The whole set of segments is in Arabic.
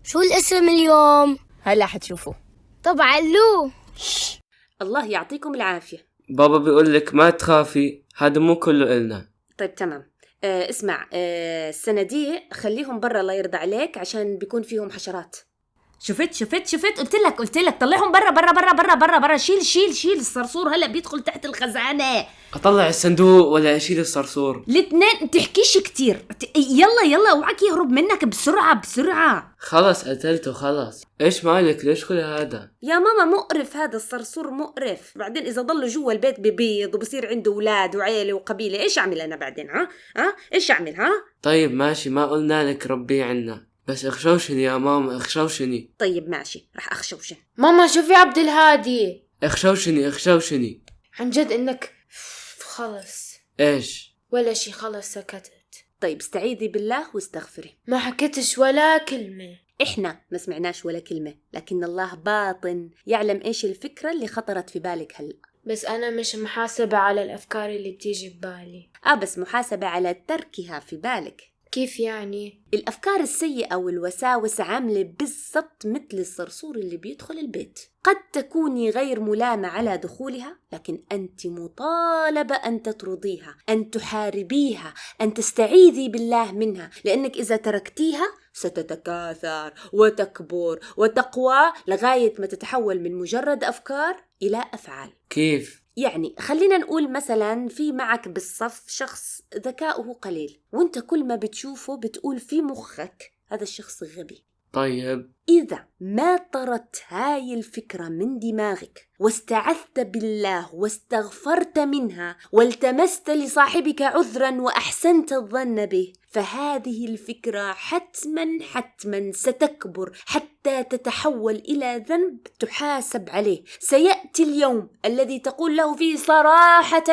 شو الاسم اليوم؟ هلا حتشوفوا. طب علو. الله يعطيكم العافية. بابا بيقول لك ما تخافي، هذا مو كله إلنا. طيب تمام. اسمع، الصناديق خليهم برا الله يرضى عليك عشان بيكون فيهم حشرات. شفت قلت لك طلعهم برا. شيل الصرصور هلا بيدخل تحت الخزانة. أطلع الصندوق ولا أشيل الصرصور؟ الاثنين تحكيش كتير. يلا اوعك يهرب منك بسرعة. خلاص قتلته خلاص. إيش مالك؟ ليش كل هذا؟ يا ماما مقرف، هذا الصرصور مقرف. بعدين إذا ضلوا جوا البيت ببيض وبصير عنده أولاد وعيلة وقبيلة، إيش أعمل أنا بعدين؟ إيش أعمل؟ طيب ماشي، ما قلنا لك ربي عنا، بس اخشوشني يا ماما، اخشوشني. طيب ماشي، رح أخشوشن. ماما شوفي عبد الهادي. اخشوشني. عن جد انك خلص. إيش؟ ولا شي، خلص سكتت. طيب استعيذي بالله واستغفري. ما حكيتش ولا كلمة. إحنا ما سمعناش ولا كلمة، لكن الله باطن يعلم إيش الفكرة اللي خطرت في بالك هلأ. بس أنا مش محاسبة على الأفكار اللي بتيجي ببالي. بس محاسبة على تركها في بالك. كيف يعني؟ الأفكار السيئة والوساوس عاملة بالضبط مثل الصرصور اللي بيدخل البيت. قد تكوني غير ملامة على دخولها، لكن أنت مطالبة أن تطرديها، أن تحاربيها، أن تستعيذي بالله منها، لأنك إذا تركتيها ستتكاثر وتكبر وتقوى لغاية ما تتحول من مجرد أفكار إلى أفعال. كيف؟ يعني خلينا نقول مثلا في معك بالصف شخص ذكاؤه قليل، وانت كل ما بتشوفه بتقول في مخك هذا الشخص غبي. طيب إذا ما طردت هاي الفكرة من دماغك واستعذت بالله واستغفرت منها والتمست لصاحبك عذرا وأحسنت الظن به، فهذه الفكرة حتما ستكبر حتى تتحول إلى ذنب تحاسب عليه. سيأتي اليوم الذي تقول له فيه صراحة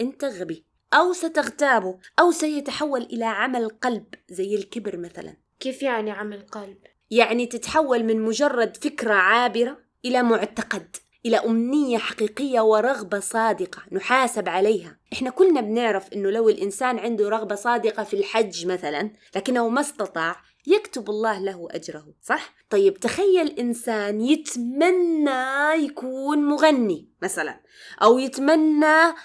أنت غبي، أو ستغتابه، أو سيتحول إلى عمل قلب زي الكبر مثلا. كيف يعني عمل قلب؟ يعني تتحول من مجرد فكرة عابرة إلى معتقد، إلى أمنية حقيقية ورغبة صادقة نحاسب عليها. إحنا كلنا بنعرف إنه لو الإنسان عنده رغبة صادقة في الحج مثلا لكنه ما استطاع، يكتب الله له أجره، صح؟ طيب تخيل إنسان يتمنى يكون مغني مثلا، أو يتمنى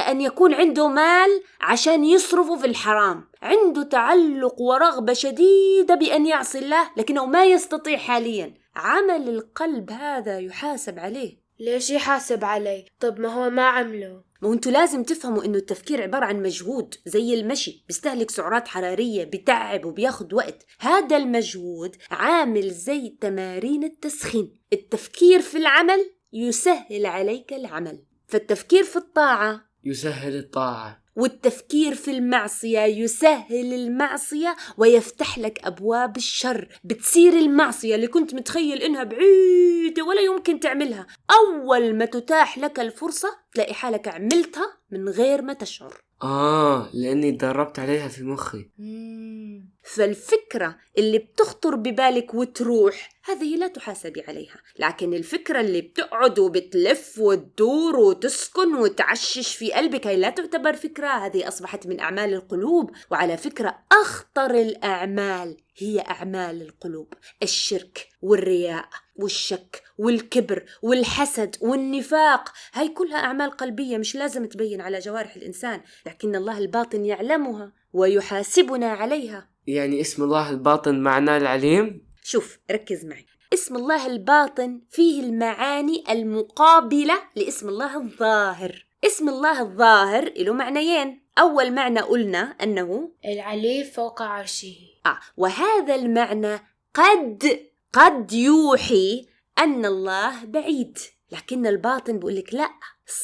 أن يكون عنده مال عشان يصرفه في الحرام، عنده تعلق ورغبة شديدة بأن يعصي الله لكنه ما يستطيع حاليا. عمل القلب هذا يحاسب عليه. ليش يحاسب علي؟ طب ما هو ما عمله. ما انتوا لازم تفهموا انه التفكير عبارة عن مجهود، زي المشي بيستهلك سعرات حرارية، بتعب وبياخد وقت. هذا المجهود عامل زي تمارين التسخين. التفكير في العمل يسهل عليك العمل، فالتفكير في الطاعة يسهل الطاعة، والتفكير في المعصية يسهل المعصية ويفتح لك أبواب الشر. بتصير المعصية اللي كنت متخيل إنها بعيدة ولا يمكن تعملها، أول ما تتاح لك الفرصة تلاقي حالك عملتها من غير ما تشعر. لأني تدربت عليها في مخي. فالفكرة اللي بتخطر ببالك وتروح هذه لا تحاسبي عليها، لكن الفكرة اللي بتقعد وبتلف وتدور وتسكن وتعشش في قلبك هي لا تعتبر فكرة، هذه أصبحت من أعمال القلوب. وعلى فكرة أخطر الأعمال هي أعمال القلوب، الشرك والرياء والشك والكبر والحسد والنفاق، هاي كلها أعمال قلبية مش لازم تبين على جوارح الإنسان، لكن الله الباطن يعلمها ويحاسبنا عليها. يعني اسم الله الباطن معناه العليم؟ شوف ركز معي، اسم الله الباطن فيه المعاني المقابلة لاسم الله الظاهر. اسم الله الظاهر له معنيين. أول معنى قلنا أنه العلي فوق عرشه، وهذا المعنى قد يوحي أن الله بعيد، لكن الباطن بيقولك لا،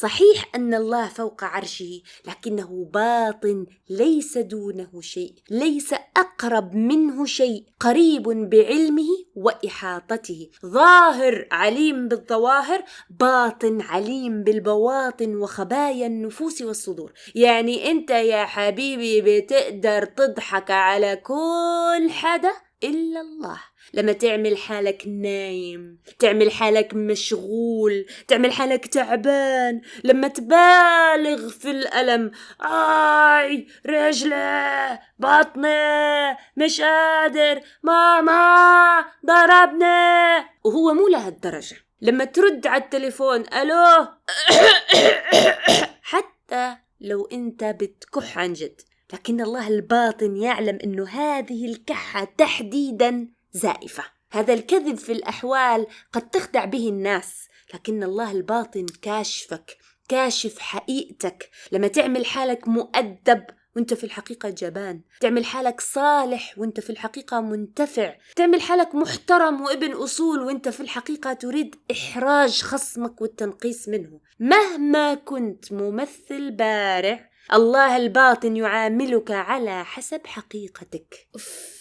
صحيح أن الله فوق عرشه لكنه باطن، ليس دونه شيء، ليس أقرب منه شيء، قريب بعلمه وإحاطته. ظاهر عليم بالظواهر، باطن عليم بالبواطن وخبايا النفوس والصدور. يعني أنت يا حبيبي بتقدر تضحك على كل حدا إلا الله. لما تعمل حالك نايم، تعمل حالك مشغول، تعمل حالك تعبان، لما تبالغ في الألم، رجله، بطنه، مش قادر، ماما ضربنا، وهو مو لهالدرجة. لما ترد على التليفون ألو حتى لو أنت بتكح عن جد، لكن الله الباطن يعلم أنه هذه الكحة تحديدا زائفة. هذا الكذب في الأحوال قد تخدع به الناس، لكن الله الباطن كاشفك، كاشف حقيقتك. لما تعمل حالك مؤدب وانت في الحقيقة جبان، تعمل حالك صالح وانت في الحقيقة منتفع، تعمل حالك محترم وابن أصول وانت في الحقيقة تريد إحراج خصمك والتنقيص منه. مهما كنت ممثل بارع، الله الباطن يعاملك على حسب حقيقتك.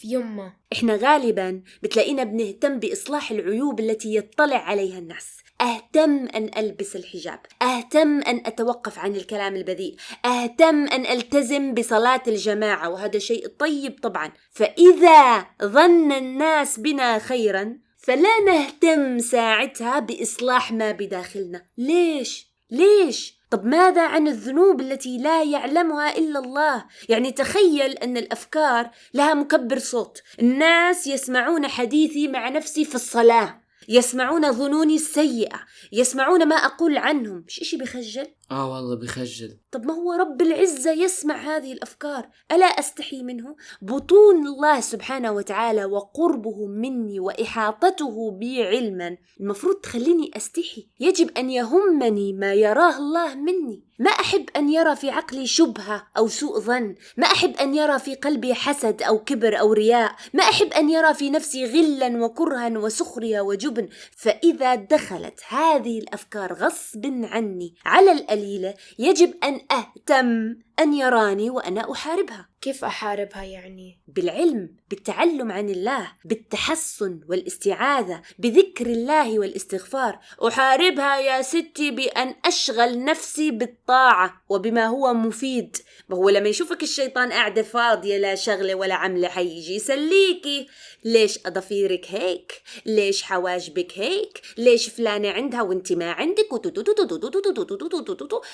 يما إحنا غالباً بتلاقينا بنهتم بإصلاح العيوب التي يطلع عليها الناس. أهتم أن ألبس الحجاب، أهتم أن أتوقف عن الكلام البذيء، أهتم أن ألتزم بصلاة الجماعة، وهذا شيء طيب طبعاً. فإذا ظن الناس بنا خيراً فلا نهتم ساعتها بإصلاح ما بداخلنا. ليش؟ طب ماذا عن الذنوب التي لا يعلمها إلا الله؟ يعني تخيل أن الأفكار لها مكبر صوت، الناس يسمعون حديثي مع نفسي في الصلاة، يسمعون ظنوني السيئة، يسمعون ما أقول عنهم. مش إشي بخجل؟ والله بخجل. طب ما هو رب العزة يسمع هذه الأفكار، ألا أستحي منه؟ بطون الله سبحانه وتعالى وقربه مني وإحاطته بي علما المفروض تخليني أستحي. يجب أن يهمني ما يراه الله مني. ما أحب أن يرى في عقلي شبهة أو سوء ظن، ما أحب أن يرى في قلبي حسد أو كبر أو رياء، ما أحب أن يرى في نفسي غلا وكرها وسخرية وجبن. فإذا دخلت هذه الأفكار غصب عني على القليلة يجب أن أهتم أن يراني وأنا أحاربها. كيف أحاربها يعني؟ بالعلم، بالتعلم عن الله، بالتحصن والاستعاذة، بذكر الله والاستغفار. أحاربها يا ستي بأن أشغل نفسي بالطاعة وبما هو مفيد. وهو لما يشوفك الشيطان قاعدة فاضية لا شغلة ولا عملة حيجي يسليكي. ليش أضفيرك هيك؟ ليش حواجبك هيك؟ ليش فلانة عندها وانت ما عندك؟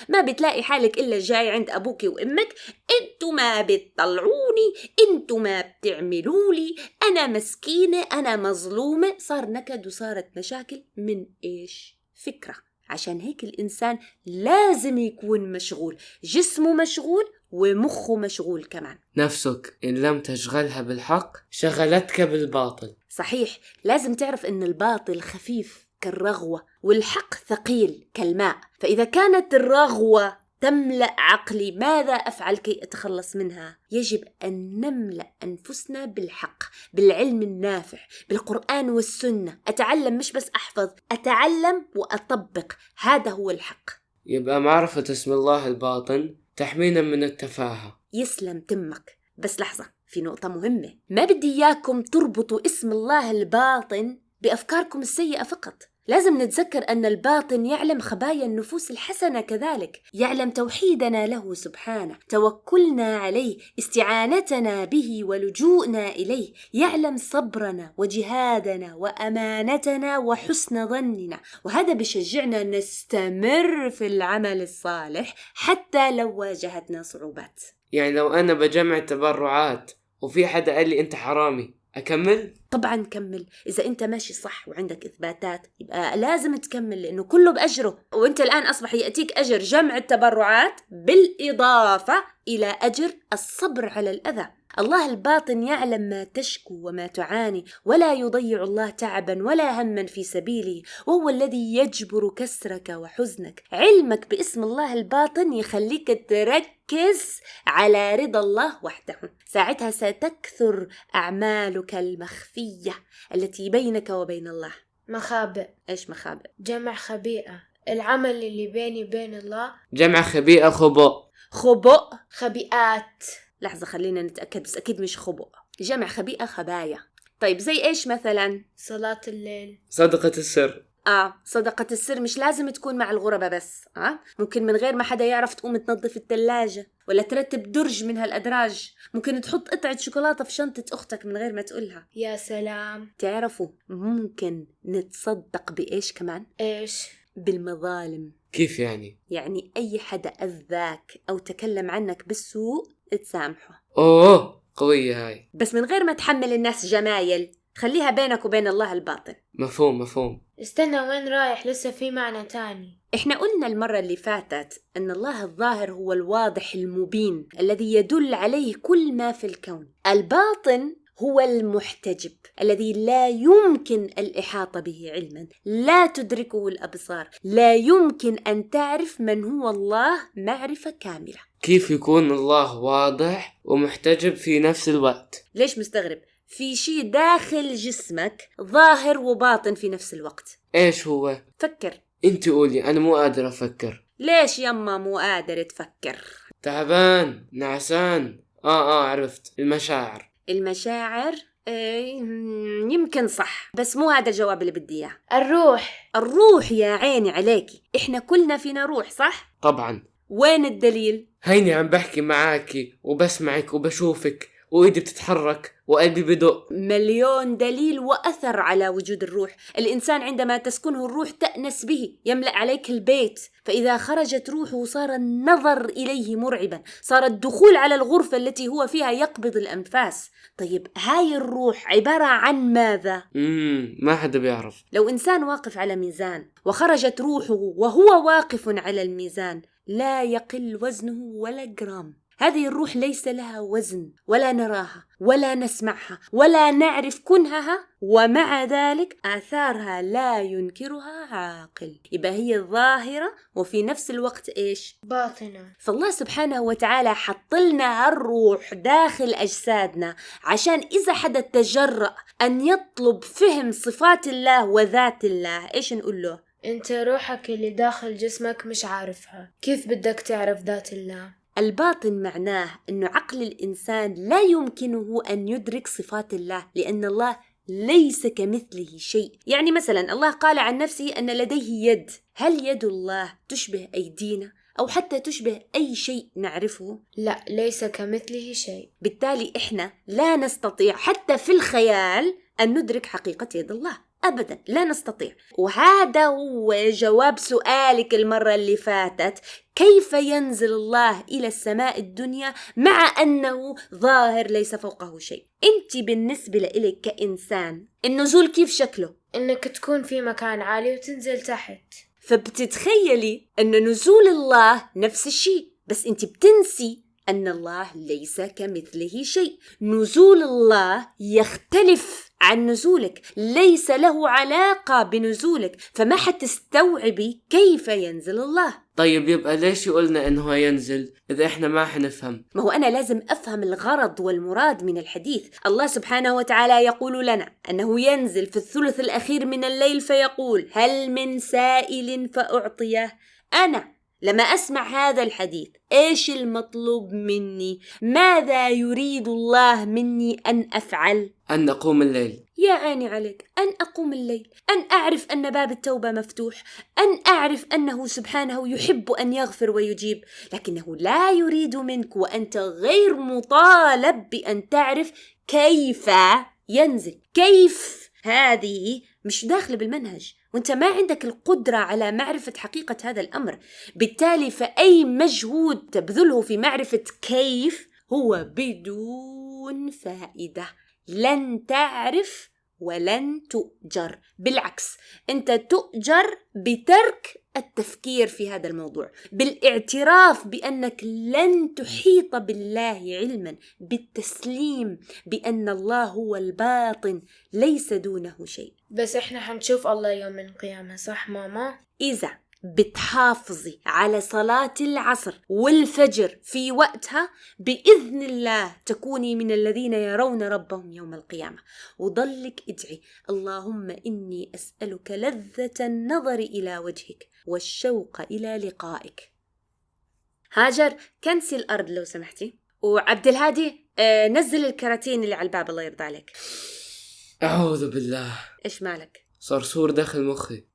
ما بتلاقي حالك إلا جاي عند أبوك وأمك، انتو ما بتطلعوني، انتو ما بتعملولي، أنا مسكينة، أنا مظلومة. صار نكد وصارت مشاكل من إيش؟ فكرة. عشان هيك الإنسان لازم يكون مشغول، جسمه مشغول ومخه مشغول كمان. نفسك إن لم تشغلها بالحق شغلتك بالباطل. صحيح، لازم تعرف أن الباطل خفيف كالرغوة والحق ثقيل كالماء. فإذا كانت الرغوة تملأ عقلي، ماذا أفعل كي أتخلص منها؟ يجب أن نملأ أنفسنا بالحق، بالعلم النافع، بالقرآن والسنة. أتعلم مش بس أحفظ، أتعلم وأطبق. هذا هو الحق. يبقى معرفة اسم الله الباطن تحمينا من التفاهة. يسلم تمك. بس لحظة، في نقطة مهمة. ما بدي إياكم تربطوا اسم الله الباطن بأفكاركم السيئة فقط. لازم نتذكر أن الباطن يعلم خبايا النفوس الحسنة كذلك، يعلم توحيدنا له سبحانه، توكلنا عليه، استعانتنا به ولجوءنا إليه، يعلم صبرنا وجهادنا وأمانتنا وحسن ظننا. وهذا بشجعنا نستمر في العمل الصالح حتى لو واجهتنا صعوبات. يعني لو أنا بجمع تبرعات وفي حدا قال لي أنت حرامي، أكمل؟ طبعا كمل. إذا أنت ماشي صح وعندك إثباتات يبقى لازم تكمل، لأنه كله بأجره. وأنت الآن أصبح يأتيك أجر جمع التبرعات بالإضافة إلى أجر الصبر على الأذى. الله الباطن يعلم ما تشكو وما تعاني، ولا يضيع الله تعبا ولا هما في سبيله، وهو الذي يجبر كسرك وحزنك. علمك باسم الله الباطن يخليك تركز على رضا الله وحده. ساعتها ستكثر أعمالك المخفية التي بينك وبين الله. مخابئ. إيش مخابئ؟ جمع خبيئة، العمل اللي بيني وبين الله. جمع خبيئة خبؤ. خبؤ. خبيئات. لحظة خلينا نتأكد، بس أكيد مش خبؤ. جمع خبيئة خبايا. طيب زي إيش مثلا؟ صلاة الليل. صدقة السر. صدقة السر مش لازم تكون مع الغربة بس. ممكن من غير ما حدا يعرف تقوم تنظف الثلاجة ولا ترتب درج من هالأدراج. ممكن تحط قطعة شوكولاتة في شنطة أختك من غير ما تقولها. يا سلام. تعرفوا ممكن نتصدق بإيش كمان؟ إيش؟ بالمظالم. كيف يعني؟ يعني أي حدا أذاك أو تكلم عنك بالسوء تسامحه. أوه قوية هاي. بس من غير ما تحمل الناس جمايل. خليها بينك وبين الله الباطن. مفهوم. استنى، وين رايح؟ لسه في معنى تاني. إحنا قلنا المرة اللي فاتت أن الله الظاهر هو الواضح المبين الذي يدل عليه كل ما في الكون. الباطن هو المحتجب الذي لا يمكن الإحاطة به علما، لا تدركه الأبصار، لا يمكن أن تعرف من هو الله معرفة كاملة. كيف يكون الله واضح ومحتجب في نفس الوقت؟ ليش مستغرب؟ في شيء داخل جسمك ظاهر وباطن في نفس الوقت. إيش هو؟ فكر. أنت قولي، أنا مو قادر أفكر. ليش يما مو قادر تفكر؟ تعبان، نعسان. عرفت، المشاعر. المشاعر؟ يمكن صح، بس مو هذا الجواب اللي بدي إياه. الروح يا عيني عليكي، إحنا كلنا فينا روح صح؟ طبعا. وين الدليل؟ هيني عم بحكي معاكي وبسمعك وبشوفك وإيدي بتتحرك وقلبي بدق. مليون دليل وأثر على وجود الروح. الإنسان عندما تسكنه الروح تأنس به، يملأ عليك البيت، فإذا خرجت روحه صار النظر إليه مرعبا، صار الدخول على الغرفة التي هو فيها يقبض الأنفاس. طيب هاي الروح عبارة عن ماذا؟ ما حدا بيعرف. لو إنسان واقف على ميزان وخرجت روحه وهو واقف على الميزان لا يقل وزنه ولا جرام. هذه الروح ليس لها وزن، ولا نراها ولا نسمعها ولا نعرف كنهها، ومع ذلك آثارها لا ينكرها عاقل. يبقى هي ظاهرة وفي نفس الوقت إيش؟ باطنة. فالله سبحانه وتعالى حط لنا الروح داخل أجسادنا عشان إذا حدا تجرأ أن يطلب فهم صفات الله وذات الله، إيش نقول له؟ انت روحك اللي داخل جسمك مش عارفها، كيف بدك تعرف ذات الله؟ الباطن معناه أنه عقل الإنسان لا يمكنه أن يدرك صفات الله، لأن الله ليس كمثله شيء. يعني مثلا الله قال عن نفسه أن لديه يد. هل يد الله تشبه أيدينا أو حتى تشبه أي شيء نعرفه؟ لا، ليس كمثله شيء. بالتالي إحنا لا نستطيع حتى في الخيال أن ندرك حقيقة يد الله أبدا، لا نستطيع. وهذا هو جواب سؤالك المرة اللي فاتت، كيف ينزل الله إلى السماء الدنيا مع أنه ظاهر ليس فوقه شيء؟ أنت بالنسبة لإلك كإنسان النزول كيف شكله؟ إنك تكون في مكان عالي وتنزل تحت، فبتتخيلي أن نزول الله نفس الشيء، بس أنت بتنسي أن الله ليس كمثله شيء. نزول الله يختلف عن نزولك، ليس له علاقة بنزولك، فما حتستوعبي كيف ينزل الله. طيب يبقى ليش يقولنا إنه ينزل إذا إحنا ما حنفهم؟ ما هو أنا لازم أفهم الغرض والمراد من الحديث. الله سبحانه وتعالى يقول لنا أنه ينزل في الثلث الأخير من الليل فيقول هل من سائل فأعطيه. أنا لما أسمع هذا الحديث إيش المطلوب مني؟ ماذا يريد الله مني أن أفعل؟ أن أقوم الليل. يا عيني عليك، أن أقوم الليل، أن أعرف أن باب التوبة مفتوح، أن أعرف أنه سبحانه يحب أن يغفر ويجيب، لكنه لا يريد منك وأنت غير مطالب بأن تعرف كيف ينزل. كيف؟ هذه مش داخل بالمنهج، وانت ما عندك القدرة على معرفة حقيقة هذا الأمر. بالتالي فأي مجهود تبذله في معرفة كيف هو بدون فائدة. لن تعرف ولن تؤجر، بالعكس أنت تؤجر بترك التفكير في هذا الموضوع، بالاعتراف بأنك لن تحيط بالله علما، بالتسليم بأن الله هو الباطن ليس دونه شيء. بس إحنا حنشوف الله يوم القيامة، صح ماما؟ إذا بتحافظي على صلاة العصر والفجر في وقتها بإذن الله تكوني من الذين يرون ربهم يوم القيامة. وضلك ادعي اللهم إني أسألك لذة النظر إلى وجهك والشوق إلى لقائك. هاجر كنسي الأرض لو سمحتي، وعبد الهادي نزل الكراتين اللي على الباب الله يرضى عليك. أعوذ بالله. إيش مالك؟ صرصور داخل مخي.